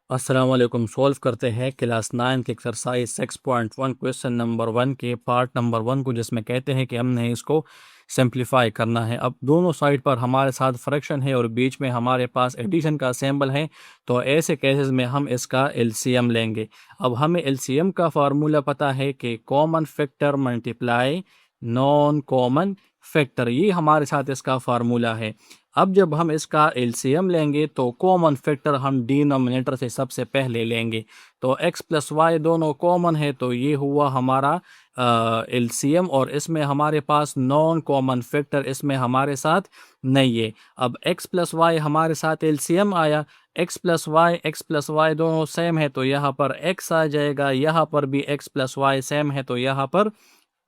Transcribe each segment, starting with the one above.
अस्सलाम वालेकुम। सॉल्व करते हैं क्लास 9 के एक्सरसाइज 6.1 क्वेश्चन नंबर 1 के पार्ट नंबर 1 को, जिसमें कहते हैं कि हमने इसको सिंप्लीफाई करना है। अब दोनों साइड पर हमारे साथ फ्रैक्शन है और बीच में हमारे पास एडिशन का सिंबल है, तो ऐसे केसेस में हम इसका एलसीएम लेंगे। अब हमें एलसीएम का फार्मूला पता है कि common factor multiply non common factor, ये हमारे साथ इसका फार्मूला है। अब जब हम इसका एलसीएम लेंगे तो कॉमन फैक्टर हम डिनोमिनेटर से सबसे पहले लेंगे। तो x प्लस वाई दोनों कॉमन है, तो ये हुआ हमारा एलसीएम, और इसमें हमारे पास नॉन कॉमन फैक्टर इसमें हमारे साथ नहीं है। अब x प्लस वाई हमारे साथ एलसीएम आया, x प्लस वाई दोनों सेम है, तो यहाँ पर x आ जाएगा, यहाँ पर भी x प्लस वाई सेम है, तो यहाँ पर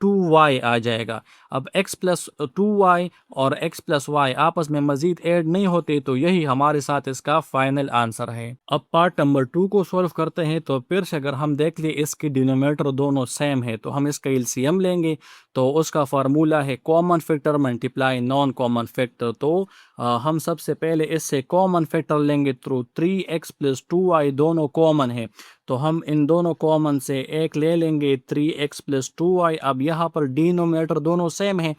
2y आ जाएगा। अब x प्लस 2y और x प्लस वाई आपस में मजीद ऐड नहीं होते, तो यही हमारे साथ इसका फाइनल आंसर है। अब पार्ट नंबर 2 को सॉल्व करते हैं। तो फिर से अगर हम देख लिए इसकी डिनोमिनेटर दोनों सेम है, तो हम इसका एलसीएम लेंगे। तो उसका फार्मूला है common factor multiply non common factor. तो हम सबसे पहले इससे कॉमन फैक्टर लेंगे थ्रू 3x प्लस 2y, दोनों कॉमन है, तो हम इन दोनों कॉमन से एक ले लेंगे 3x प्लस 2y। अब यहाँ पर डिनोमिनेटर दोनों सेम है,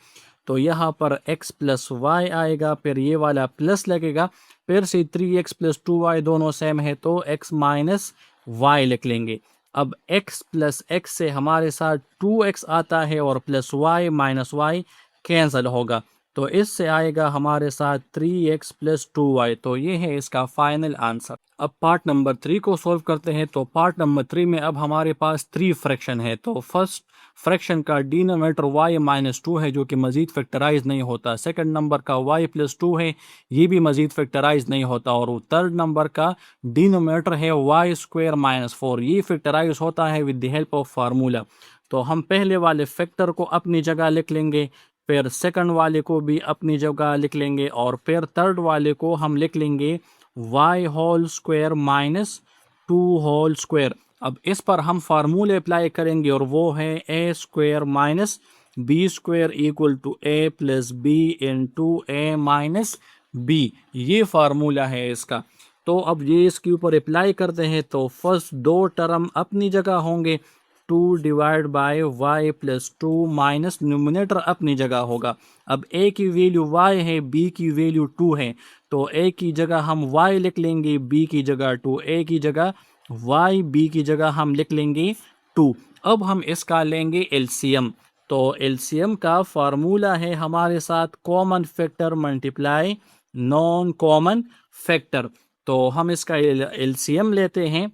तो यहाँ पर x प्लस वाई आएगा, फिर ये वाला प्लस लगेगा, फिर से 3x प्लस 2y दोनों सेम है, तो x माइनस वाई लिख लेंगे। अब x प्लस x से हमारे साथ 2x आता है और plus y minus y cancel होगा, तो इससे आएगा हमारे साथ 3x प्लस 2y। तो ये है इसका फाइनल आंसर। अब पार्ट नंबर 3 को सॉल्व करते हैं। तो पार्ट नंबर 3 में अब हमारे पास 3 फ्रैक्शन है। तो फर्स्ट फ्रैक्शन का डिनोमिनेटर y माइनस 2 है, जो कि मजीद फैक्टराइज नहीं होता। सेकंड नंबर का y प्लस 2 है, ये भी मजीद फैक्टराइज नहीं होता। और थर्ड नंबर का डिनोमिनेटर है y स्क्वायर माइनस 4, ये फैक्टराइज होता है with the help of formula. तो हम पहले वाले फैक्टर को अपनी जगह लिख लेंगे, फिर सेकंड वाले को भी अपनी जगह लिख लेंगे, और फिर थर्ड वाले को हम लिख लेंगे y whole square minus 2 whole square. अब इस पर हम फार्मूले अप्लाई करेंगे, और वो है a square minus B square equal to a plus B into a minus b, ये फार्मूला है इसका। तो अब ये इसके ऊपर अप्लाई करते हैं, तो फर्स्ट दो टर्म अपनी जगह होंगे, 2 divide by y plus 2 minus numerator अपनी जगह होगा। अब a की वैल्यू y है, b की वैल्यू 2 है, तो a की जगह हम y लिख लेंगे, b की जगह 2, a की जगह y, b की जगह हम लिख लेंगे 2। अब हम इसका लेंगे एलसीएम। तो एलसीएम का फार्मूला है हमारे साथ common factor multiply non common factor. तो हम इसका एलसीएम लेते हैं।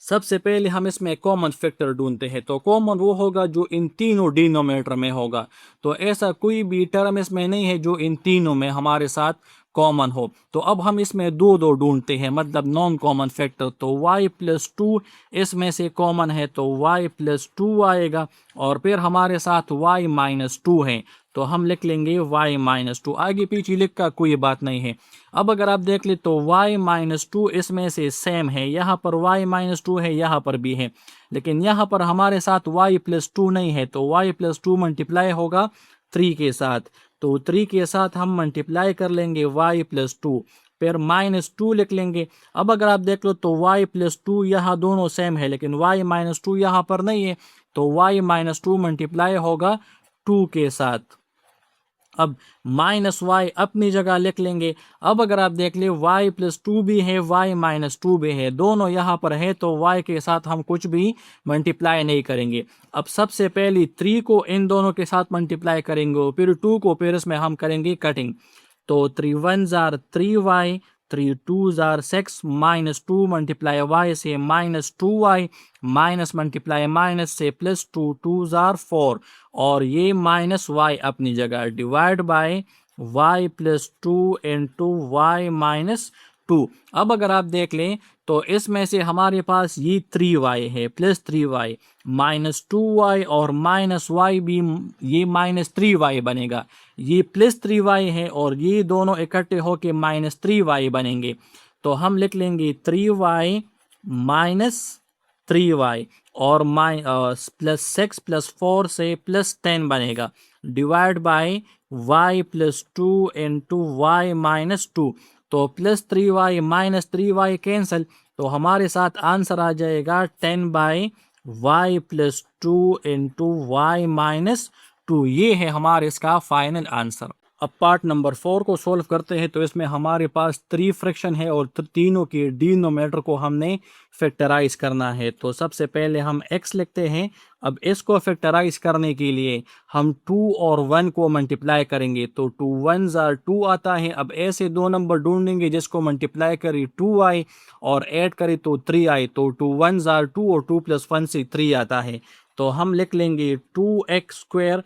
सबसे पहले हम इसमें कॉमन फैक्टर ढूंढते हैं। तो कॉमन वो होगा जो इन तीनों डिनोमिनेटर में होगा। तो ऐसा कोई भी टर्म इसमें नहीं है जो इन तीनों में हमारे साथ कॉमन हो। तो अब हम इसमें दो दो ढूंढते हैं, मतलब नॉन कॉमन फैक्टर। तो y प्लस 2 इसमें से कॉमन है, तो y प्लस 2 आएगा, और फिर हमारे साथ y माइनस 2 है, तो हम लिख लेंगे y माइनस 2। आगे पीछे लिख का कोई बात नहीं है। अब अगर आप देख ले तो y माइनस 2 इसमें से सेम है, यहाँ पर y माइनस 2 है, यहाँ पर भी है, लेकिन यहाँ पर हमारे साथ y प्लस 2 नहीं है, तो y प्लस 2 मल्टीप्लाई होगा 3 के साथ, तो 3 के साथ हम मल्टीप्लाई कर लेंगे y प्लस 2, फिर माइनस 2 लिख लेंगे। अब अगर आप देख लो तो y प्लस 2 यहाँ दोनों सेम है, लेकिन y माइनस 2 यहाँ पर नहीं है, तो y माइनस 2 मल्टीप्लाई होगा 2 के साथ। अब माइनस वाई अपनी जगह लिख लेंगे। अब अगर आप देख ले y प्लस 2 भी है, y माइनस 2 भी है, दोनों यहाँ पर है, तो y के साथ हम कुछ भी मल्टीप्लाई नहीं करेंगे। अब सबसे पहले 3 को इन दोनों के साथ मल्टीप्लाई करेंगे, फिर 2 को फिर इसमें हम करेंगे कटिंग। तो 3 1 are 3y, 3 2 are 6, minus 2 multiply y से minus 2y, minus multiply minus से प्लस 2 2 आर 4, और ये माइनस y अपनी जगह, divide by y plus 2 into y minus 2। अब अगर आप देख लें तो इसमें से हमारे पास ये 3y है, प्लस 3y माइनस 2y, और माइनस y भी ये माइनस 3y बनेगा, ये प्लस 3y है, और ये दोनों इकट्ठे होके माइनस 3y बनेंगे। तो हम लिख लेंगे 3y माइनस 3y, और प्लस 6 प्लस 4 से प्लस 10 बनेगा, divide by y plus 2 into y minus 2। तो +3y माइनस 3y कैंसिल, तो हमारे साथ आंसर आ जाएगा 10/y + 2 इंटू वाई माइनस 2। ये है हमारे इसका फाइनल आंसर। अब पार्ट नंबर 4 को सोल्व करते हैं। तो इसमें हमारे पास 3 फ्रैक्शन है और तीनों के डिनोमिनेटर को हमने फैक्टराइज करना है। तो सबसे पहले हम x लिखते हैं। अब इसको फैक्टराइज करने के लिए हम 2 और 1 को मल्टीप्लाई करेंगे, तो 2 1s are 2 आता है। अब ऐसे दो नंबर ढूंढेंगे जिसको मल्टीप्लाई करें 2i और ऐड करें तो 3i, तो 2 1s are 2 और 2 + 1 से 3 आता है। तो हम लिख लेंगे 2x²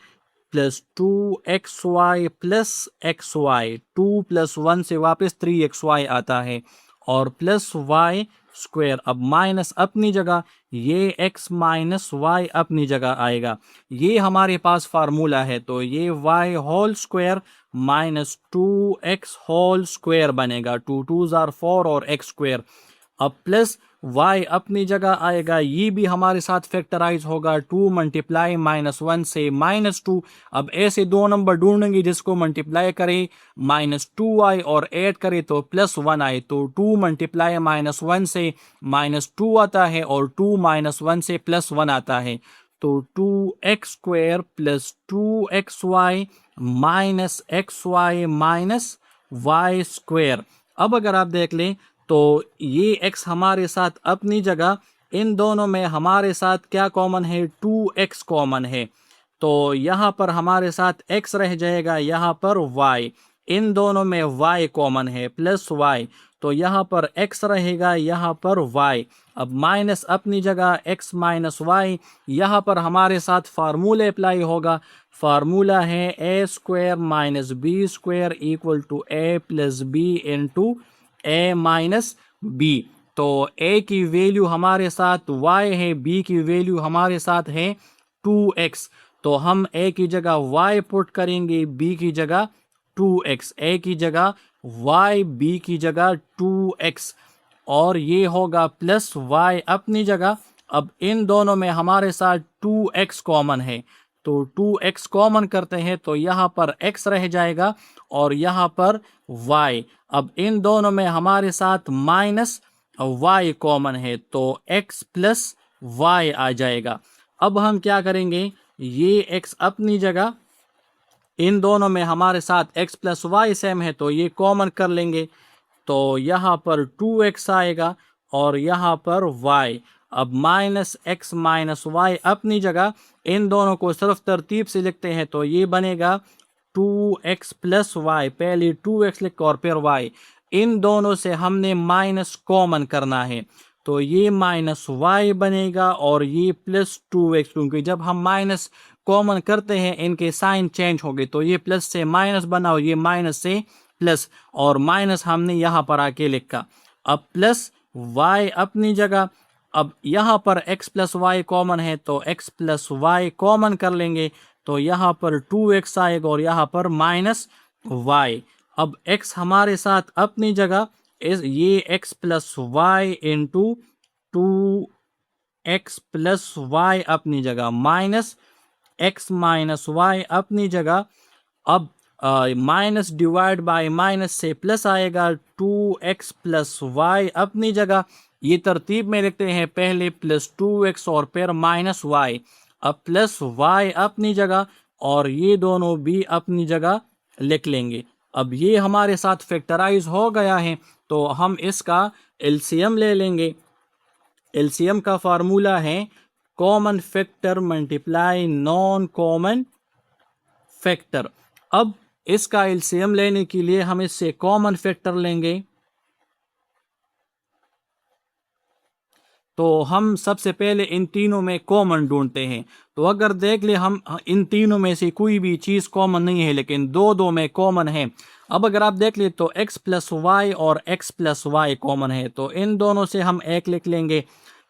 + 2xy + xy, 2 + 1 से वापस 3xy आता है और +y²। अब माइनस अपनी जगह, ये x माइनस y अपनी जगह आएगा। ये हमारे पास फार्मूला है, तो ये y² माइनस 2x² बनेगा। 2 2s are 4 और x²। अब प्लस y अपनी जगह आएगा, ये भी हमारे साथ फैक्टराइज होगा। 2 मल्टीप्लाई -1 से -2। अब ऐसे दो नंबर ढूंढेंगे जिसको मल्टीप्लाई करें -2i और ऐड करें तो +1 आए। तो 2 मल्टीप्लाई -1 से -2 आता है और 2 -1 से +1 आता है। तो 2x² + 2xy minus xy minus y²। अब अगर आप देख लें तो ये x हमारे साथ अपनी जगह, इन दोनों में हमारे साथ क्या कॉमन है, 2x कॉमन है। तो यहाँ पर हमारे साथ x रह जाएगा, यहाँ पर y, इन दोनों में y कॉमन है +y, तो यहाँ पर x रहेगा, यहाँ पर y। अब माइनस अपनी जगह, x माइनस y, यहाँ पर हमारे साथ फार्मूला अप्लाई होगा। फार्मूला है a² - b² = a + b into a minus b। तो a की वैल्यू हमारे साथ y है, b की वैल्यू हमारे साथ है 2x। तो हम a की जगह y पुट करेंगे, b की जगह 2x, a की जगह y, b की जगह 2x, और ये होगा प्लस y अपनी जगह। अब इन दोनों में हमारे साथ 2x कॉमन है, तो 2x कॉमन करते हैं तो यहाँ पर x रह जाएगा और यहाँ पर y। अब इन दोनों में हमारे साथ माइनस y कॉमन है, तो x + y आ जाएगा। अब हम क्या करेंगे, ये x अपनी जगह, इन दोनों में हमारे साथ x + y सेम है तो ये कॉमन कर लेंगे, तो यहाँ पर 2x आएगा और यहाँ पर y। अब -x - y अपनी जगह, इन दोनों को सिर्फ तरतीब से लिखते हैं तो ये बनेगा 2x + y। पहले 2x लिख और फिर y, इन दोनों से हमने माइनस कॉमन करना है, तो ये -y बनेगा और ये +2x, क्योंकि जब हम माइनस कॉमन करते हैं इनके साइन चेंज हो गए, तो ये प्लस से माइनस बना और ये माइनस से प्लस, और माइनस हमने यहाँ पर आके लिखा। अब प्लस y अपनी जगह, अब यहाँ पर x + y कॉमन है तो x + y कॉमन कर लेंगे, तो यहाँ पर 2x आएगा और यहाँ पर -y। अब x हमारे साथ अपनी जगह, ये x + y into 2x + y अपनी जगह माइनस x - y अपनी जगह। अब माइनस डिवाइड बाय माइनस से प्लस आएगा, 2x + y अपनी जगह। ये तरतीब में लिखते हैं, पहले +2x और फिर -y। अब +y अपनी जगह और ये दोनों भी अपनी जगह लिख लेंगे। अब ये हमारे साथ फैक्टराइज हो गया है, तो हम इसका एलसीएम ले लेंगे। एलसीएम का फार्मूला है common factor multiply non common factor. अब इसका एलसीएम लेने के लिए हम इससे कॉमन फैक्टर लेंगे, तो हम सबसे पहले इन तीनों में कॉमन ढूंढते हैं। तो अगर देख ले, हम इन तीनों में से कोई भी चीज़ कॉमन नहीं है, लेकिन दो में कॉमन है। अब अगर आप देख ले तो x + y और x + y कॉमन है, तो इन दोनों से हम एक लिख लेंगे।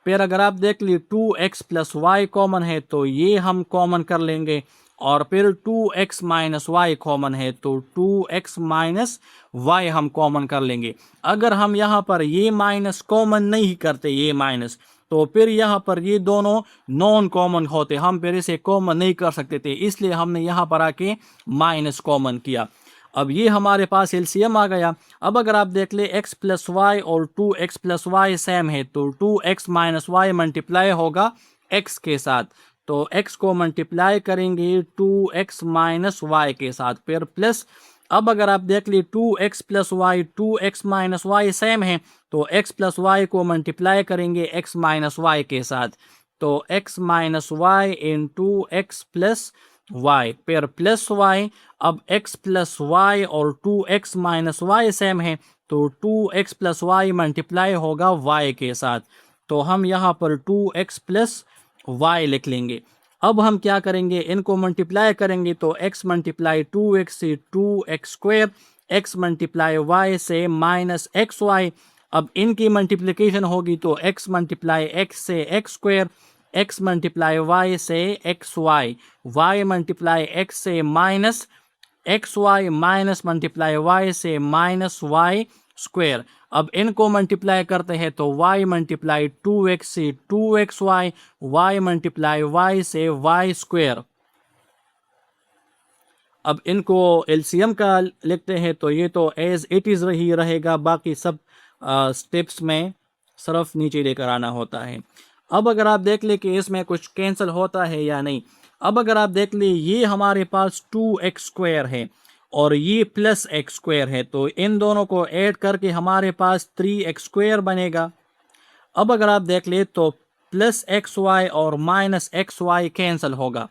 फिर अगर आप देख ले 2x + y कॉमन है तो ये हम कॉमन कर लेंगे, और फिर 2x - y कॉमन है तो 2x - y हम कॉमन कर लेंगे। अगर हम यहाँ पर ये माइनस कॉमन नहीं करते, ये माइनस, तो फिर यहाँ पर ये दोनों नॉन कॉमन होते, हम फिर इसे कॉमन नहीं कर सकते थे, इसलिए हमने यहाँ पर आके माइनस कॉमन किया। अब ये हमारे पास एलसीएम आ गया। अब अगर आप देख ले x प्लस वाई और 2x प्लस वाई सेम है तो 2x माइनस वाई मल्टीप्लाई होगा x के साथ, तो x को मल्टीप्लाई करेंगे 2x माइनस वाई के साथ, फिर प्लस। अब अगर आप देख ली 2x plus y 2x minus y same है तो x प्लस वाई को मल्टीप्लाई करेंगे x माइनस वाई के साथ, तो x minus Y into x plus y फिर प्लस वाई। अब x प्लस वाई और 2x माइनस वाई सेम है तो 2x प्लस वाई मल्टीप्लाई होगा y के साथ, तो हम यहाँ पर 2x प्लस वाई लिख लेंगे। अब हम क्या करेंगे, इनको मल्टीप्लाई करेंगे तो x मल्टीप्लाई 2x से 2x square, x multiply y से माइनस एक्स वाई। अब इनकी मल्टीप्लिकेशन होगी तो x मल्टीप्लाई x से x square, x multiply y से x y, y multiply x से minus x y minus multiply y से माइनस वाई स्क्वायर। अब इनको मल्टीप्लाई करते हैं तो y मल्टीप्लाई 2x से 2xy, y मल्टीप्लाई y से y स्क्वायर। अब इनको एलसीएम का लिखते हैं तो ये तो एज इट इज़ ही रहेगा, बाकी सब स्टेप्स में सिर्फ नीचे लेकर आना होता है। अब अगर आप देख ले कि इसमें कुछ कैंसिल होता है या नहीं। अब अगर आप देख ले ये हमारे पास 2x स्क्वायर है और ये प्लस एक्स स्क्वायर है, तो इन दोनों को ऐड करके हमारे पास 3x स्क्वायर बनेगा। अब अगर आप देख ले तो प्लस एक्स वाई और माइनस एक्स वाई कैंसिल होगा,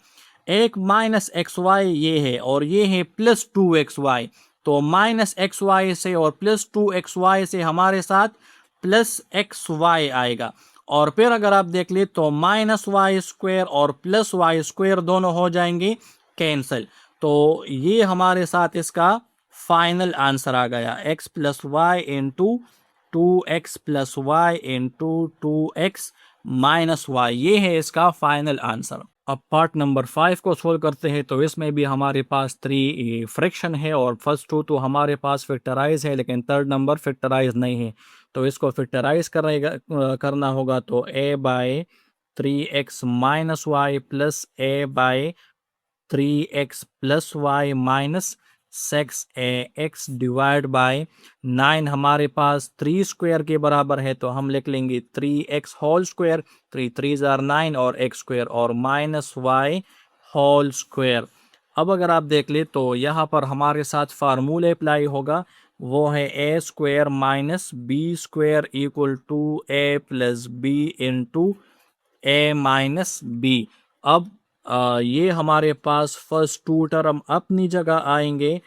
एक माइनस एक्स वाई ये है और ये है प्लस 2xy, तो माइनस एक्स वाई से और प्लस 2xy से हमारे साथ प्लस एक्स वाई आएगा। और फिर अगर आप देख ले तो माइनस वाई स्क्वायर और प्लस वाई स्क्वायर दोनों हो जाएंगे कैंसिल, तो ये हमारे साथ इसका फाइनल आंसर आ गया, x plus Y into 2x plus Y into 2x minus Y, ये है इसका फाइनल आंसर। अब पार्ट नंबर 5 को सोल्व करते हैं तो इसमें भी हमारे पास 3 फ्रैक्शन है और फर्स्ट 2 तो हमारे पास फैक्टराइज है लेकिन थर्ड नंबर फैक्टराइज नहीं है, तो इसको फैक्टराइज करना होगा तो a by 3x minus Y plus a by 3x plus Y minus 6ax divide by 9 हमारे पास 3 स्क्वायर के बराबर है, तो हम लिख लेंगे 3x होल स्क्वायर, 3 3 जार 9 और x स्क्वायर और माइनस वाई होल स्क्वायर। अब अगर आप देख ले तो यहाँ पर हमारे साथ फार्मूला अप्लाई होगा, वो है a square minus b square equal to a plus B into a minus b. अब ये हमारे पास फर्स्ट 2 टर्म अपनी जगह आएंगे,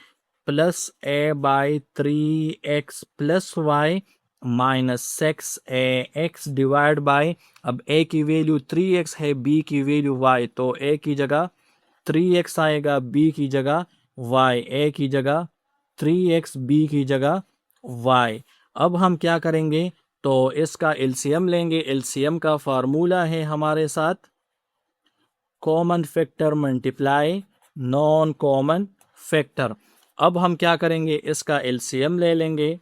plus a by 3x plus Y minus 6ax divide by, अब a की वैल्यू 3x है, b की वैल्यू y, तो a की जगह 3x आएगा, b की जगह y, a की जगह 3x, b की जगह y। अब हम क्या करेंगे तो इसका एलसीएम लेंगे, एलसीएम का फार्मूला है हमारे साथ common factor multiply non common factor. अब हम क्या करेंगे, इसका एलसीएम ले लेंगे,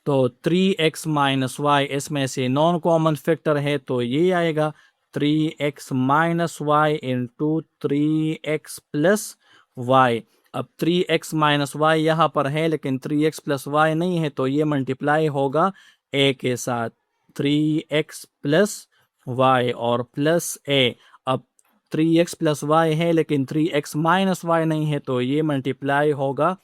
तो 3x माइनस वाई इसमें से नॉन कॉमन फैक्टर है तो ये आएगा 3x minus Y into 3x plus y. अब 3x माइनस वाई यहाँ पर है लेकिन 3x प्लस वाई नहीं है, तो ये मल्टीप्लाई होगा a के साथ, 3x प्लस y और प्लस a। अब 3x प्लस y है लेकिन 3x माइनस वाई नहीं है, तो ये मल्टीप्लाई होगा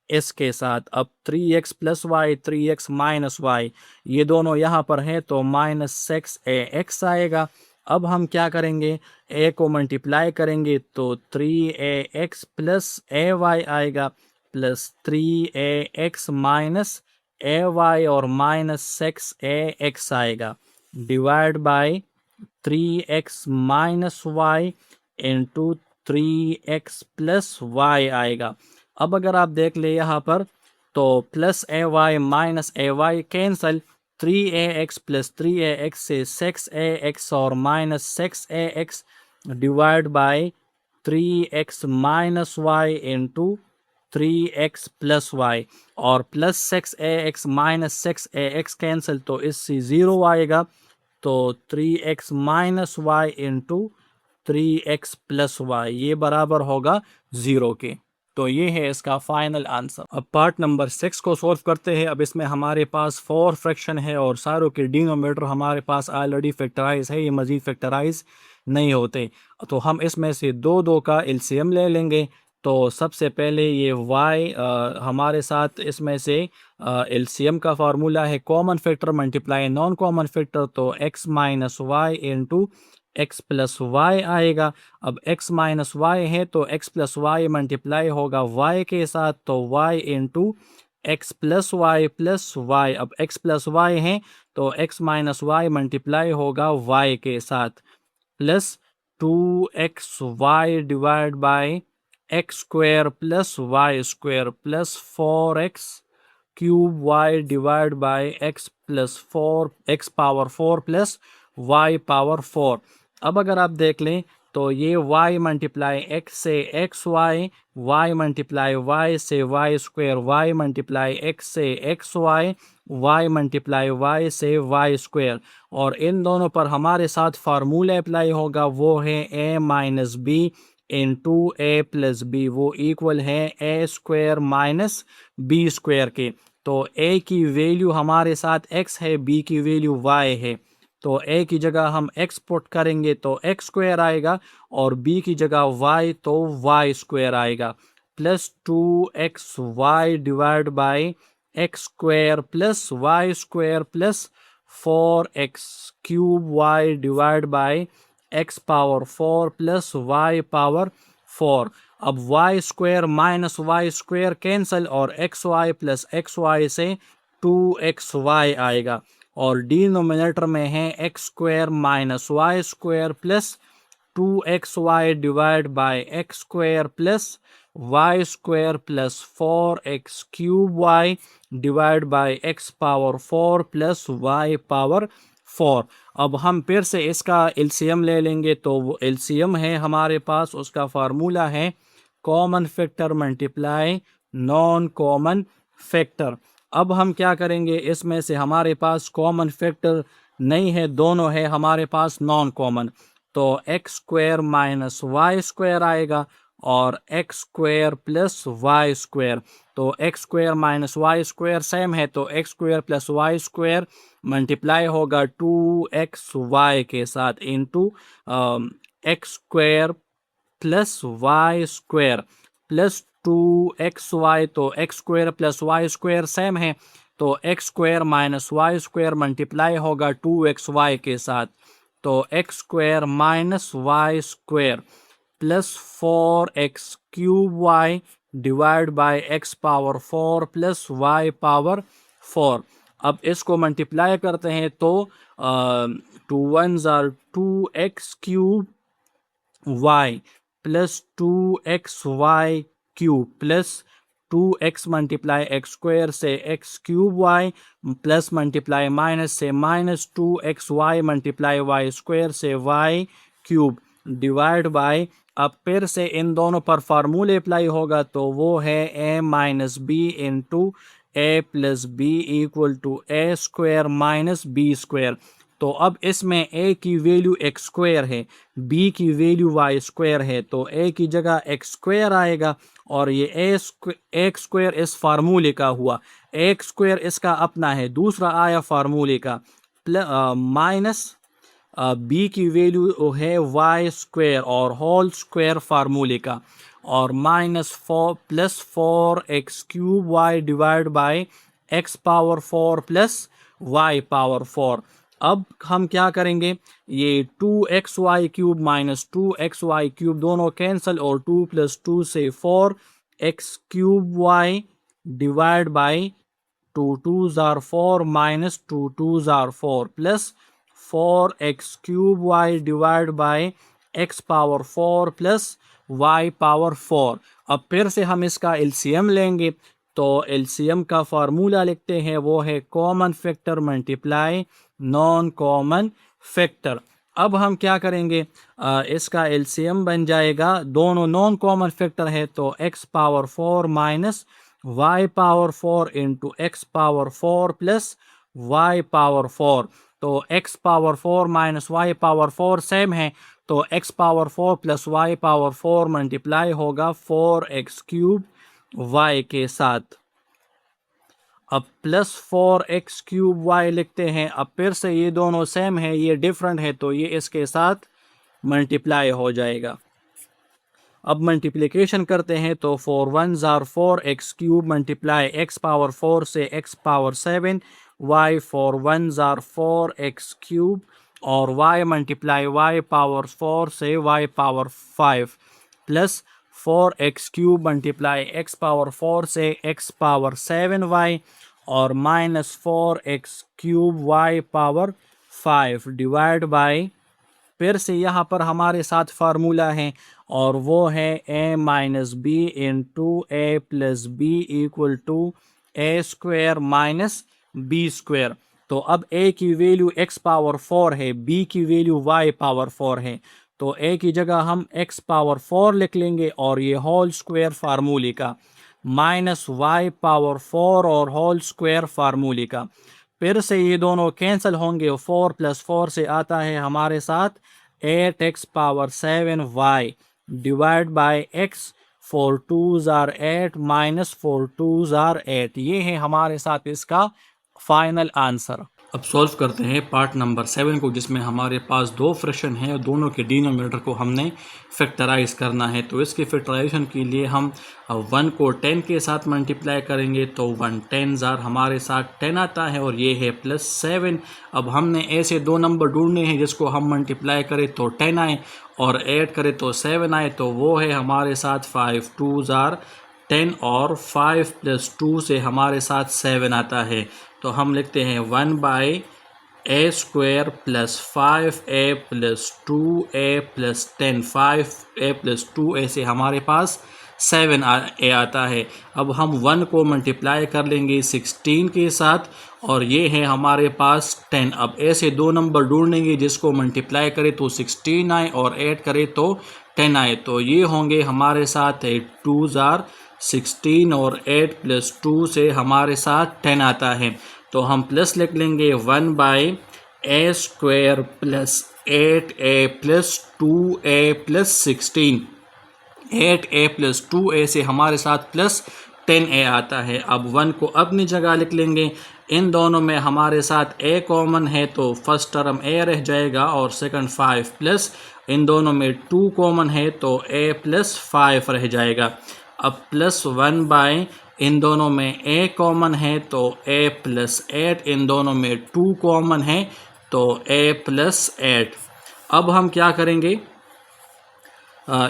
इसके साथ। अब 3x plus Y 3x minus Y ये दोनों यहाँ पर है तो माइनस 6ax आएगा। अब हम क्या करेंगे, a को मल्टीप्लाई करेंगे तो 3ax प्लस ay आएगा प्लस 3ax माइनस ay और माइनस 6ax आएगा divide by 3x minus Y into 3x plus Y आएगा। अब अगर आप देख ले यहाँ पर तो plus ay minus ay cancel, 3ax plus 3ax से 6ax और minus 6ax divide by 3x minus Y into 3x plus Y और plus 6ax minus 6ax cancel, तो इससे 0 आएगा, तो 3x minus Y into 3x plus Y ये बराबर होगा 0 के। तो ये है इसका फाइनल आंसर। अब पार्ट नंबर 6 को सॉल्व करते हैं। अब इसमें हमारे पास 4 फ्रैक्शन है और सारों के डिनोमिनेटर हमारे पास ऑलरेडी फैक्टराइज है, ये मज़ीद फैक्टराइज नहीं होते। तो हम इसमें से दो दो का एलसीएम ले लेंगे। तो सबसे पहले ये y हमारे साथ इसमें से एलसीएम का फार्मूला है common factor multiply non common factor, तो x minus Y into x plus Y आएगा। अब x माइनस वाई है तो x प्लस वाई मल्टीप्लाई होगा y के साथ, तो y into x plus y. अब x प्लस वाई है तो x माइनस वाई मल्टीप्लाई होगा y के साथ, plus 2xy divide by x square plus Y square plus 4x cube y divide by x power 4 plus y power 4। अब अगर आप देख लें तो ये y मल्टीप्लाई x से y मल्टीप्लाई y से y square, y multiply x से y मल्टीप्लाई y से y स्क्वायर, और इन दोनों पर हमारे साथ फार्मूला अप्लाई होगा, वो है a minus B into A plus b, वो इक्वल है ए स्क्वायर माइनस बी स्क्वायर के। तो a की वैल्यू हमारे साथ x है, b की वैल्यू y है, तो a की जगह हम x पुट करेंगे तो x स्क्वायर आएगा, और b की जगह y तो y स्क्वायर आएगा, plus 2xy divide by x square plus Y square plus 4x cube y divide by x power 4 plus y power 4। अब y square minus Y square cancel, और xy plus xy से 2xy आएगा, और denominator में है x square minus Y square plus 2xy divide by x square plus Y square plus 4x cube y divide by x power 4 plus y power 4। अब हम फिर से इसका एलसीएम ले लेंगे, तो वो एलसीएम है हमारे पास, उसका फार्मूला है common factor multiply non common factor. अब हम क्या करेंगे, इसमें से हमारे पास कॉमन फैक्टर नहीं है, दोनों है हमारे पास नॉन कॉमन, तो X square minus Y square आएगा और X square plus Y square. तो X square minus Y square same है, तो X square plus Y square multiply होगा 2xy के साथ into X square plus Y square plus 2xy, तो X square plus Y square same है, तो X square minus Y square multiply होगा 2xy के साथ, तो X square minus Y square plus 4x cube y divide by x power 4 plus y power 4। अब इसको multiply करते हैं तो 2 1s आर 2x cube y plus 2xy cube plus 2x multiply X square से x cube y plus multiply minus से minus 2xy multiply y square से y cube divide by, अब फिर से इन दोनों पर फार्मूले अप्लाई होगा, तो वो है a minus B into A plus B equal to A square minus B square. तो अब इसमें a की वैल्यू एक्स स्क्वायर है, b की वैल्यू वाई स्क्वायर है, तो a की जगह एक्स स्क्वायर आएगा, और ये एक्स स्क्वायर इस फार्मूले का हुआ, एक्स स्क्वायर इसका अपना है, दूसरा आया फार्मूले का, माइनस b की वैल्यू है वाई स्क्वायर और होल स्क्वायर फार्मूले का, और minus 4 plus 4x cube y divide by x power 4 plus y power 4। अब हम क्या करेंगे, ये 2xy cube minus 2xy cube दोनों कैंसिल, और 2 प्लस 2 से 4x cube y divide by 2 2s are 4 minus 2 2s are 4 plus 4x cube y divide by x power 4 plus y power 4। अब फिर से हम इसका एलसीएम लेंगे, तो एलसीएम का फार्मूला लिखते हैं, वो है common factor multiply non common factor. अब हम क्या करेंगे, इसका एलसीएम बन जाएगा, दोनों नॉन कॉमन फैक्टर है, तो x power 4 minus y power 4 into x power 4 plus y power 4। तो x power 4 minus y power 4 same है, तो x power 4 plus y power 4 multiply होगा 4x क्यूब y के साथ। अब प्लस 4x क्यूब y लिखते हैं। अब फिर से ये दोनों सेम है, ये डिफरेंट है, तो ये इसके साथ मल्टीप्लाई हो जाएगा। अब मल्टीप्लिकेशन करते हैं तो 4 1s are 4x cube multiply x power 4 से x power 7 y 4 1s are 4x cube और y मल्टीप्लाई y पावर 4 से y power 5 plus 4x cube multiply x power 4 से x पावर 7y और minus 4x cube y power 5 divide by, फिर से यहाँ पर हमारे साथ फार्मूला है और वो है a minus B into A plus B equal to A square minus B square. तो अब a की वैल्यू x पावर 4 है, b की वैल्यू y पावर 4 है, तो a की जगह हम x पावर 4 लिख लेंगे और ये होल स्क्वायर फार्मूले का माइनस y पावर 4 और होल स्क्वायर फार्मूले का। फिर से ये दोनों कैंसिल होंगे, 4 प्लस 4 से आता है हमारे साथ 8x power 7y divide by x, 4 2s are 8 minus 4 2s are 8। ये है हमारे साथ इसका फाइनल आंसर। अब सॉल्व करते हैं पार्ट नंबर 7 को, जिसमें हमारे पास दो फ्रैक्शन है और दोनों के डिनोमिनेटर को हमने फैक्टराइज करना है। तो इसके फैक्टराइजेशन के लिए हम 1 को 10 के साथ मल्टीप्लाई करेंगे तो 1 10s आर हमारे साथ 10 आता है और ये है प्लस 7। अब हमने ऐसे दो नंबर ढूंढने हैं जिसको हम मल्टीप्लाई करें तो 10 आए और ऐड करें तो 7 आए, तो वो है हमारे साथ 5 2s आर 10 और 5 प्लस 2 से हमारे साथ 7 आता है। तो हम लिखते हैं 1 by A square plus 5a plus 2a plus 10, 5a plus 2a से हमारे पास 7a आता है। अब हम 1 को मल्टीप्लाई कर लेंगे 16 के साथ और ये है हमारे पास 10। अब ऐसे दो नंबर ढूंढेंगे जिसको मल्टीप्लाई करें तो 16 आए और ऐड करें तो 10 आए, तो ये होंगे हमारे साथ 8 2s आर 16 और 8 प्लस 2 से हमारे साथ 10 आता है। तो हम प्लस लिख लेंगे 1 by A square plus 8a plus 2a plus 16, 8a plus 2a से हमारे साथ प्लस 10a आता है। अब 1 को अपनी जगह लिख लेंगे। इन दोनों में हमारे साथ a कॉमन है तो फर्स्ट टर्म a रह जाएगा और सेकंड 5 प्लस इन दोनों में 2 कॉमन है तो a प्लस 5 रह जाएगा। अब प्लस 1 बाय इन दोनों में a कॉमन है तो a प्लस 8, इन दोनों में 2 कॉमन है तो a प्लस 8। अब हम क्या करेंगे,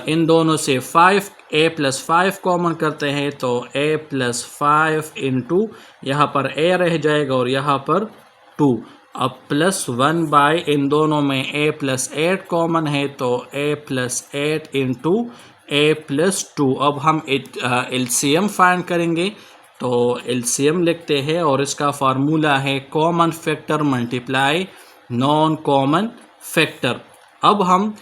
इन दोनों से 5a प्लस 5 कॉमन करते हैं तो a प्लस 5 इंटू यहाँ पर a रह जाएगा और यहाँ पर 2। अब प्लस 1 बाय इन दोनों में a प्लस 8 कॉमन है तो a plus 8 into a plus 2। अब हम एलसीएम फाइंड करेंगे तो एलसीएम लिखते हैं और इसका फार्मूला है common factor multiply non common factor. अब हम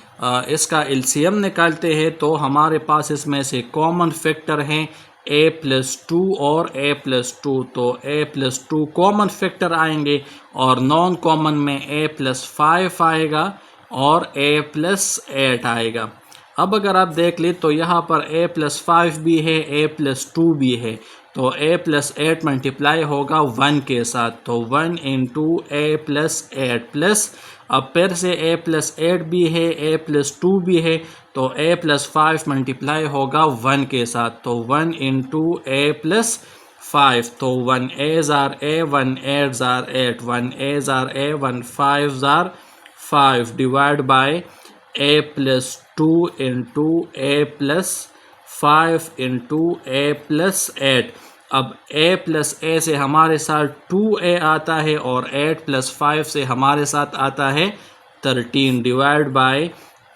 इसका एलसीएम निकालते हैं तो हमारे पास इसमें से कॉमन फैक्टर हैं a प्लस 2 और a प्लस 2, तो a प्लस 2 कॉमन फैक्टर आएंगे और नॉन कॉमन में a प्लस 5 आएगा और a प्लस 8 आएगा। अब अगर आप देख लें तो यहाँ पर a प्लस 5 भी है, a प्लस 2 भी है, तो a प्लस 8 मल्टीप्लाई होगा 1 के साथ, तो 1 इंटू a प्लस 8 प्लस, अब फिर से a प्लस 8 भी है, a प्लस 2 भी है, तो a प्लस 5 मल्टीप्लाई होगा 1 के साथ, तो 1 इंटू a प्लस 5, तो 1 a's are a, 1 8's are 8, 1 a's are a, 1 5's are 5 divide by a plus 2 into a plus 5 into a plus 8। अब a प्लस a से हमारे साथ 2a आता है और 8 प्लस 5 से हमारे साथ आता है 13 divide by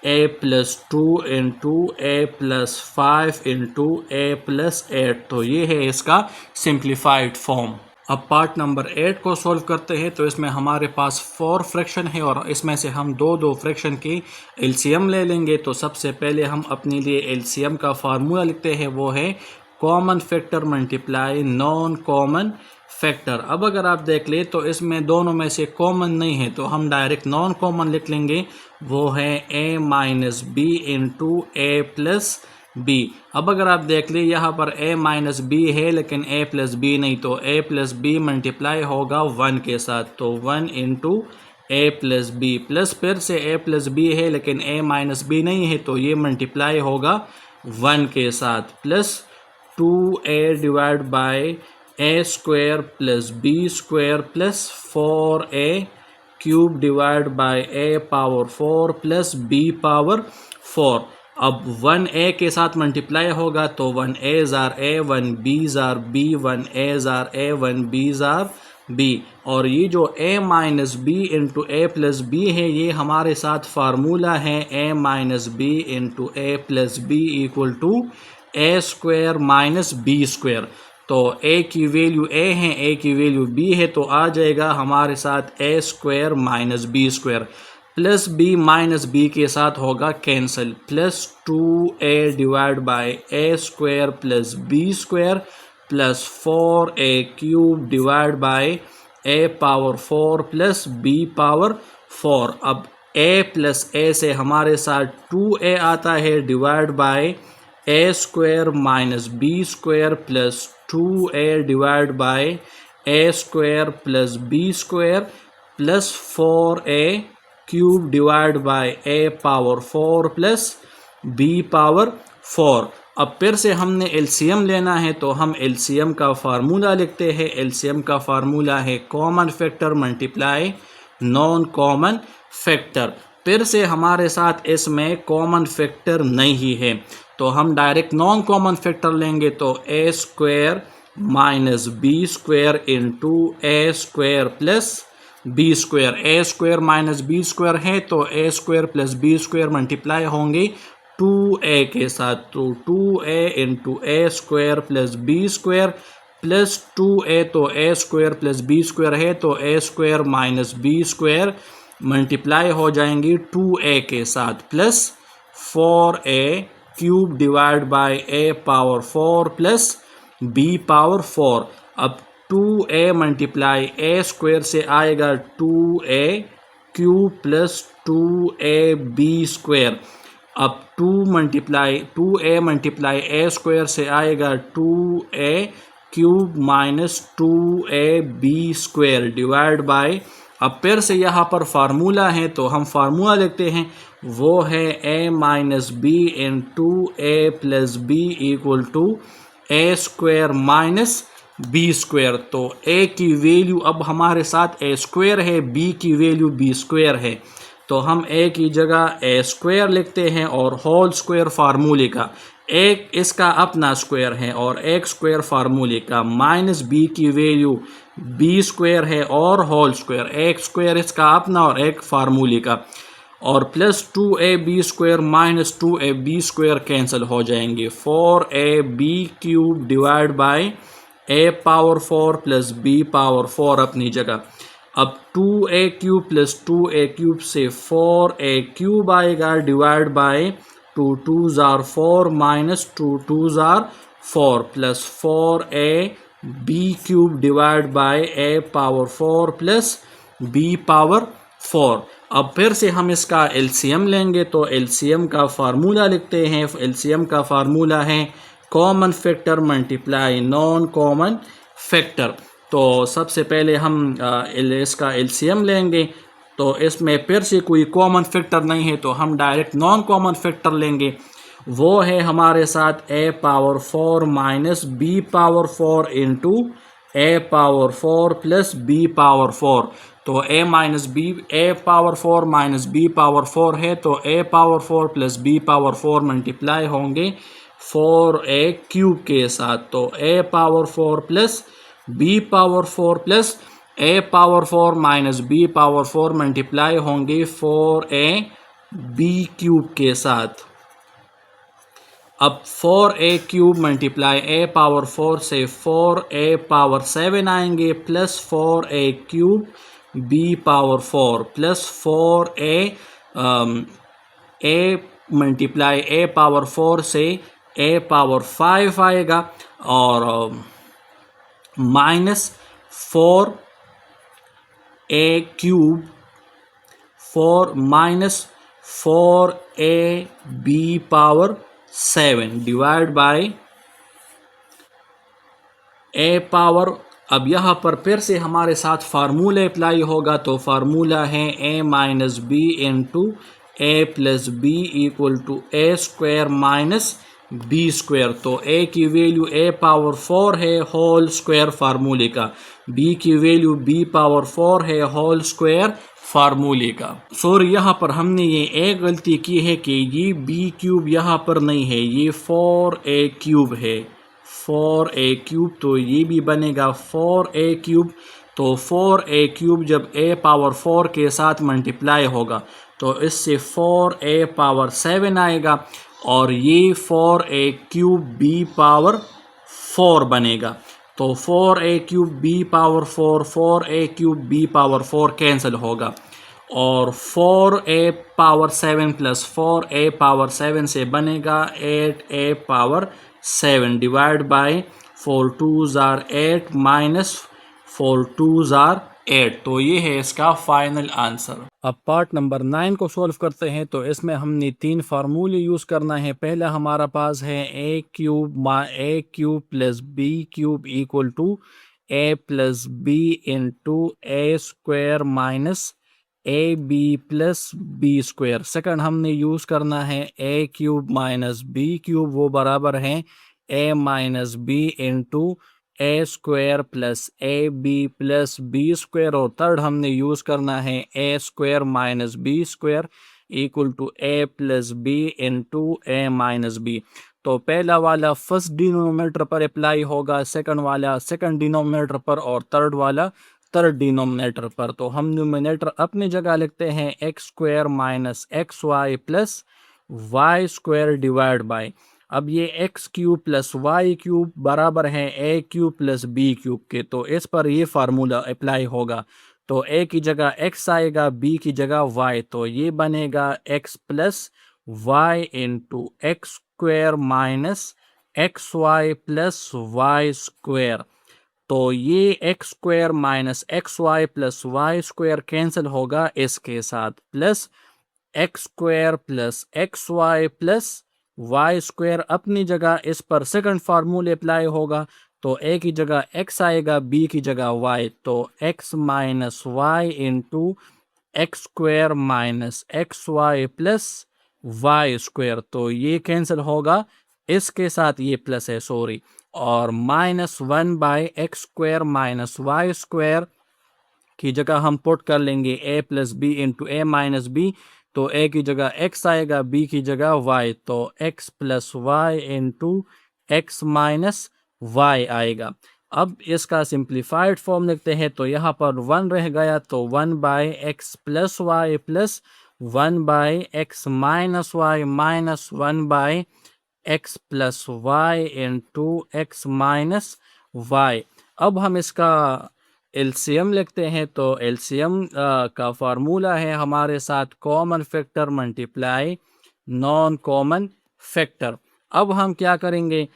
a plus 2 into a plus 5 into a plus 8। तो ये है इसका सिंप्लीफाइड फॉर्म। अब पार्ट नंबर 8 को सॉल्व करते हैं तो इसमें हमारे पास 4 फ्रैक्शन है और इसमें से हम दो फ्रैक्शन की एलसीएम ले लेंगे। तो सबसे पहले हम अपने लिए एलसीएम का फार्मूला लिखते हैं, वो है common factor multiply non common factor. अब अगर आप देख ले तो इसमें दोनों में से कॉमन नहीं है, तो हम डायरेक्ट नॉन कॉमन लिख लेंगे, वो है a minus B into A plus b. अब अगर आप देख ले यहाँ पर a माइनस बी है लेकिन a प्लस बी नहीं, तो a प्लस बी मल्टीप्लाई होगा 1 के साथ, तो 1 इंटू ए प्लस बी, प्लस फिर से a प्लस बी है लेकिन a माइनस बी नहीं है, तो ये मल्टीप्लाई होगा 1 के साथ, plus 2a divide by a square plus B square plus 4a cube divide by a power 4 plus b power 4। अब 1a के साथ मल्टीप्लाई होगा तो 1a जार a, 1b जार b, 1a जार a, 1b जार b। और ये जो a minus B into A plus b है, ये हमारे साथ फार्मूला है a minus B into A plus B equal to A square minus B square. तो a की वैल्यू a है, a की वैल्यू b है, तो आ जाएगा हमारे साथ a square minus B square, plus b minus b के साथ होगा cancel, plus 2a divide by a square plus b square plus 4a cube divide by a power 4 plus b power 4। अब a प्लस a से हमारे साथ 2a आता है divide by a square minus B square plus 2a divide by a square plus b square plus 4a cube divide by a power 4 plus b power 4। अब फिर से हमने एलसीएम लेना है, तो हम एलसीएम का फार्मूला लिखते हैं। एलसीएम का फार्मूला है common factor multiply non common factor. फिर से हमारे साथ इसमें कॉमन फैक्टर नहीं है, तो हम डायरेक्ट नॉन कॉमन फैक्टर लेंगे, तो A square minus B square into A square plus B square. A square minus B square है, तो A square plus B square multiply होंगे 2a के साथ, तो 2a into A square plus B square plus 2a, तो A square plus B square है, तो A square minus B square multiply हो जाएंगी 2a के साथ, plus 4a cube divide by a power 4 plus b power 4। अब 2a multiply a square से आएगा 2a cube plus 2ab square. अब 2a मल्टीप्लाई a स्क्वायर से आएगा 2a cube minus 2ab square divide by, अब फिर से यहाँ पर फार्मूला है, तो हम फार्मूला लिखते हैं, वो है a minus B into A plus B equal to A square minus B square. तो a की वैल्यू अब हमारे साथ a स्क्वायर है, b की वैल्यू b स्क्वायर है, तो हम a की जगह a स्क्वायर लिखते हैं और होल स्क्वायर फार्मूले का, एक इसका अपना स्क्वायर है और एक स्क्वायर फार्मूले का, माइनस b की वैल्यू b स्क्वायर है और होल स्क्वायर, एक स्क्वायर इसका अपना और एक फार्मूले का, और plus 2ab square minus 2ab square cancel हो जाएंगे, 4ab cube divide by a power 4 plus b power 4 अपनी जगह। अब 2a cube plus 2a cube से 4a क्यूब आएगा divide by 2 2s are 4 minus 2 2s are 4 plus 4a b cube divide by a power 4 plus b power 4। अब फिर से हम इसका एलसीएम लेंगे, तो एलसीएम का फार्मूला लिखते हैं। एलसीएम का फार्मूला है common factor multiply non common factor. तो सबसे पहले हम इसका एलसीएम लेंगे, तो इसमें फिर से कोई कॉमन फैक्टर नहीं है, तो हम डायरेक्ट नॉन कॉमन फैक्टर लेंगे, वो है हमारे साथ a power 4 minus B power 4 into a power 4 plus b power 4। तो a minus B, a power 4 minus b power 4 है, तो a power 4 plus b power 4 multiply होंगे 4a क्यूब के साथ, तो a power 4 plus b power 4 plus a power 4 minus b power 4 multiply होंगे 4a b cube के साथ। अब 4a cube multiply a power 4 से 4a पावर 7 आएंगे plus 4a cube b power 4 plus 4a a multiply a power 4 से a power 5 आएगा और minus 4a³ 4 minus 4ab power 7 divide by a power. अब यहाँ पर फिर से हमारे साथ फार्मूला अप्लाई होगा, तो फार्मूला है a minus B into A plus B equal to A square minus B square. तो a की वैल्यू a पावर 4 है होल स्क्वायर फार्मूले का, b की वैल्यू b पावर 4 है होल स्क्वायर फार्मूले का। सॉरी, यहाँ पर हमने ये एक गलती की है कि ये b³ यहाँ पर नहीं है, ये 4a³ है, 4a³। तो ये भी बनेगा 4a³। तो 4a³ जब a पावर 4 के साथ मल्टीप्लाई होगा तो इससे 4a पावर 7 आएगा, और ये 4a³ b पावर 4 बनेगा। तो 4a³ b power 4, 4a³ b power 4 cancel होगा, और 4a power 7 plus 4a power 7 से बनेगा 8a power 7 divide by 4 2s are 8 minus 4 2s are 8। तो ये है इसका फाइनल आंसर। अब पार्ट नंबर 9 को सॉल्व करते हैं। तो इसमें हमने 3 फार्मूले यूज़ करना है। पहला हमारा पास है a³ plus b³ equal to a plus b into A square minus A B plus B square. Second हमने यूज़ करना है a³ माइनस b³, वो बराबर है a minus B into A square plus A B plus B square. और third हमने use करना है ए square minus B square equal to A plus B into A minus B. तो पहला वाला फर्स्ट डिनोमिनेटर पर अप्लाई होगा, सेकंड वाला सेकंड डिनोमिनेटर पर, और थर्ड वाला थर्ड डिनोमिनेटर पर। तो हम न्यूमिनेटर अपनी जगह लिखते हैं X square minus x Y plus Y square divide by. अब ये x³ प्लस y³ बराबर है a³ प्लस b³ के, तो इस पर ये फार्मूला अप्लाई होगा। तो a की जगह x आएगा, b की जगह y, तो ये बनेगा x plus Y into X square minus x Y plus Y square. तो ये X square minus x Y plus Y square cancel होगा इसके साथ, plus X square plus X Y plus Y square अपनी जगह, इस पर सेकंड फार्मूले अप्लाई होगा। तो a की जगह x आएगा, b की जगह y, तो x minus Y into X square minus x Y plus Y square. तो ये कैंसिल होगा इसके साथ, ये प्लस है सॉरी, और minus 1 by x square minus Y square की जगह हम पुट कर लेंगे a plus B into A minus B. तो a की जगह x आएगा, b की जगह y, तो x plus Y into X minus Y आएगा। अब इसका सिंप्लीफाइड फॉर्म लिखते हैं। तो यहाँ पर 1 रह गया, तो 1 by X plus Y plus 1 by X minus Y minus 1 by X plus Y into X minus Y. अब हम इसका एलसीएम लिखते हैं। तो एलसीएम का फार्मूला है हमारे साथ common factor multiply non common factor. अब हम क्या करेंगे,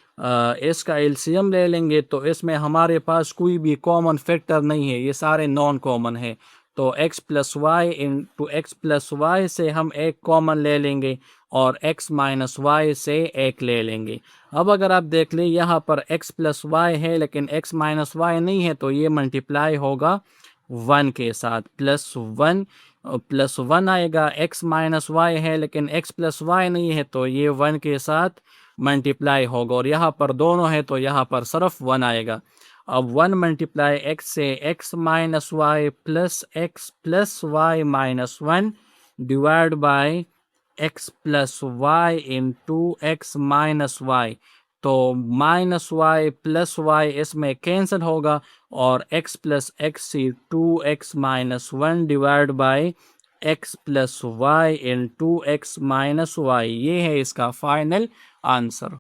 इसका एलसीएम ले लेंगे। तो इसमें हमारे पास कोई भी कॉमन फैक्टर नहीं है, ये सारे नॉन कॉमन है। तो x plus Y into x plus Y से हम एक कॉमन ले लेंगे, और x माइनस वाई से एक ले लेंगे। अब अगर आप देख लें यहाँ पर x प्लस वाई है लेकिन x माइनस वाई नहीं है, तो ये मल्टीप्लाई होगा 1 के साथ, प्लस 1 आएगा। x माइनस वाई है लेकिन x प्लस वाई नहीं है, तो ये 1 के साथ मल्टीप्लाई होगा, और यहाँ पर दोनों है तो यहाँ पर सिर्फ 1 आएगा। अब 1 मल्टीप्लाई x से x minus Y plus Y minus 1 divide by x plus Y into X minus Y. तो माइनस वाई प्लस वाई इसमें कैंसिल होगा, और x प्लस एक्स से 2x minus 1 divide by x plus Y into X minus Y. ये है इसका final answer.